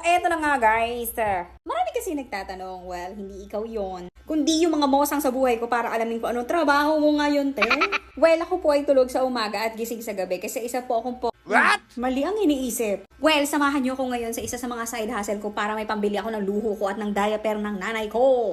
eto na nga guys. Marami kasi nagtatanong, well, hindi ikaw yon, kundi yung mga mosang sa buhay ko para alamin ko anong trabaho mo ngayon, te. Well, ako po ay tulog sa umaga at gising sa gabi kasi isa po akong What? Mali ang iniisip. Well, samahan niyo ko ngayon sa isa sa mga side hustle ko para may pambili ako ng luho ko at ng diaper ng nanay ko.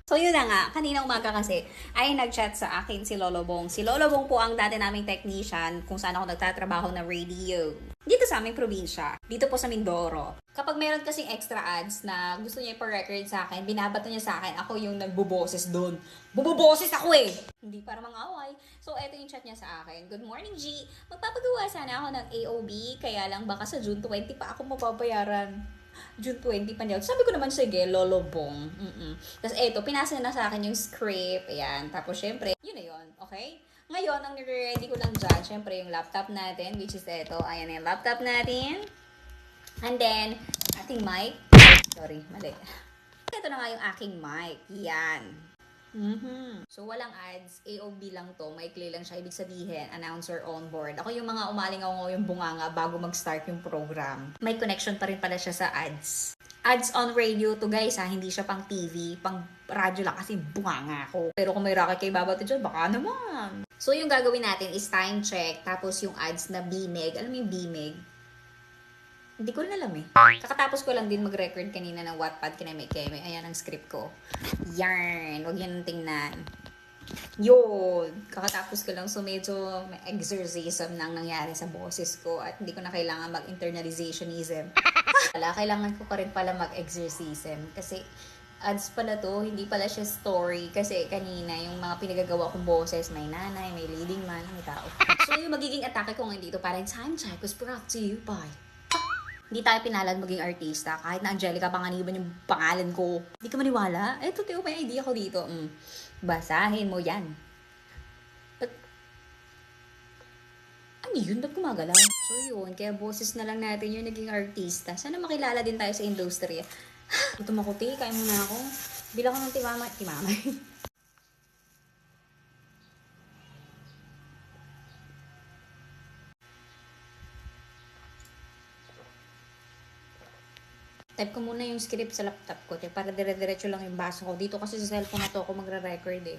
So yun na nga, kanina umaga kasi ay nag-chat sa akin si Lolo Bong. Si Lolo Bong po ang dati naming technician kung saan ako nagtatrabaho na radio. Dito sa aming probinsya, dito po sa Mindoro. Kapag meron kasing extra ads na gusto niya ipa-record sa akin, binabato niya sa akin, ako yung nagbuboses doon. Buboses ako eh! Hindi para mang-away. So eto yung chat niya sa akin. Good morning, G. Magpapagawa sana ako ng AOB, kaya lang baka sa June 20 pa ako mababayaran. June 20 pa niya. Sabi ko naman, sige, Lolo Bong. Tapos eto, pinasa na sa akin yung script. Ayan. Tapos syempre, yun na yun. Okay? Ngayon, ang nire-ready ko lang dyan, syempre yung laptop natin, which is eto. Ayan yung laptop natin. And then, ating mic. Sorry, mali. Ito na nga yung aking mic. Yan. So, walang ads. AOB lang to. Maikli lang siya. Ibig sabihin, announcer on board. Ako yung mga umalingaw yung bunganga bago mag-start yung program. May connection pa rin pala siya sa ads. Ads on radio to guys ha. Hindi siya pang TV. Pang radyo lang kasi bunganga ako. Pero kung may racket kay babato dyan, baka naman. So, yung gagawin natin is time check. Tapos yung ads na BMEG. Alam mo yung BMEG? Hindi ko rin alam eh. Kakatapos ko lang din mag-record kanina ng Wattpad kina May Keme. Ayan ang script ko. Yarn. Huwag yan tingnan. Yun. Kakatapos ko lang. So medyo may exorcism nang nangyari sa boses ko. At hindi ko na kailangan mag-internalizationism. Wala, kailangan ko pa rin pala mag-exorcism. Kasi ads pala to. Hindi pala siya story. Kasi kanina yung mga pinagagawa kong boses, may nanay, may leading man, may tao. So yung magiging atake ko ngayon dito, parang time check was brought to you by... Hindi tayo pinalad maging artista. Kahit na Angelica Panganiban yung pangalan ko. Hindi ka maniwala? Eh, totoo, may idea ko dito. Basahin mo yan. But, ano yun? Ba't gumagalaw? So yun, kaya boses na lang natin yung naging artista. Sana makilala din tayo sa industriya. Gutom ako, te. Kain muna ako. Bilang ko ng timamay. Type ko muna yung script sa laptop ko, para dire-diretso lang yung basa ko. Dito kasi sa cellphone na to ako magre-record eh.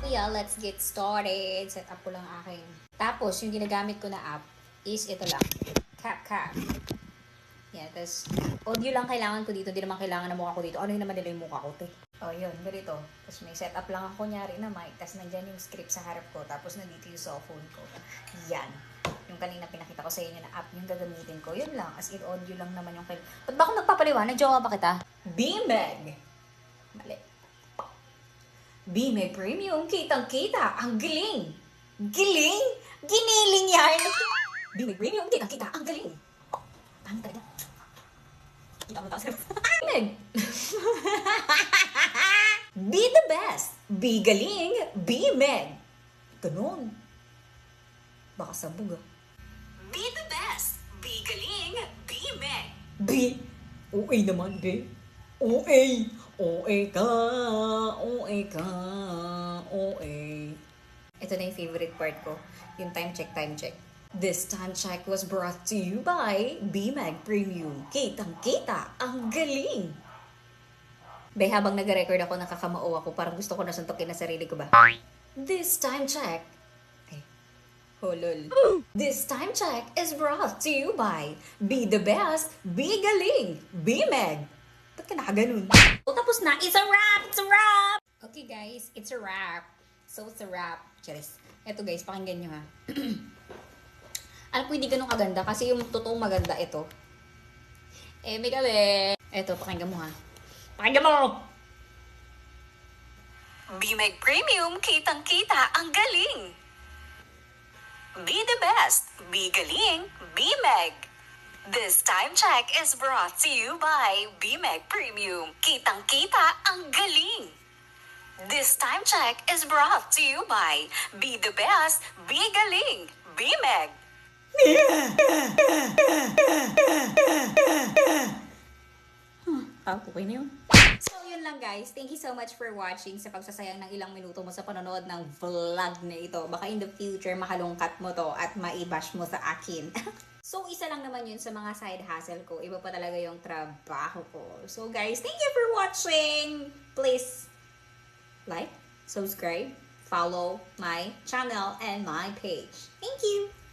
Yeah, let's get started. Set up ko lang aking. Tapos, yung ginagamit ko na app is ito lang. CapCut. Yeah, tapos audio lang kailangan ko dito. Hindi naman kailangan na mukha ko dito. Ano yun naman nila yung mukha ko, te? Oh, yun. Ganito. Tapos may setup lang ako, kunyari na mic. Tapos nandyan yung script sa harap ko. Tapos nandito yung cellphone ko. Yan. Yung kanina pinakita ko sa inyo na app yung gagamitin ko. Yun lang. As in, audio lang naman yung kailangan. Ba't ba ako nagpapaliwanag? Jowa ba kita? BMEG. Mali. BMEG Premium. Kitang-kita. Ang galing. Giling? Giniling yan. BMEG Premium. Kitang-kita. Ang galing. Paano talaga? Kita mo tayo. BMEG. Be the best. Be galing. Be Meg. Ganon. Baka sabog ah. Be the best. Be galing. Be Meg. Be. OA naman, be. OA. OA ka. OA ka. OA. Ito na yung favorite part ko. Yung time check, time check. This time check was brought to you by BMEG Premium. Kitang-kita, ang galing! Be, habang nag-record ako, nakakamao ako. Parang gusto ko na suntukin na sarili ko ba? This time check. Okay. Holol. This time check is brought to you by Be the Best, Be Galing, BMEG. Ba't ka nakaganon? O, tapos na. It's a wrap! It's a wrap! Okay, guys. It's a wrap. So, it's a wrap. Cheers. Eto, guys. Pakinggan nyo, ha. Alam ko hindi ganun kaganda kasi yung totoong maganda ito. Eh, may gabi. Eto, pakinggan mo ha. Pakinggan mo! BMEG Premium, kitang-kita, ang galing! Be the best, be galing, BMEG! This time check is brought to you by BMEG Premium. Kitang-kita, ang galing! This time check is brought to you by Be the Best, Be Galing, BMEG! Okay na yun. So, yun lang guys. Thank you so much for watching sa pagsasayang ng ilang minuto mo sa panonood ng vlog na ito. Baka in the future, makalungkat mo to at maibash mo sa akin. So, isa lang naman yun sa mga side hustle ko. Iba pa talaga yung trabaho ko. So, guys, thank you for watching. Please, like, subscribe, follow my channel and my page. Thank you!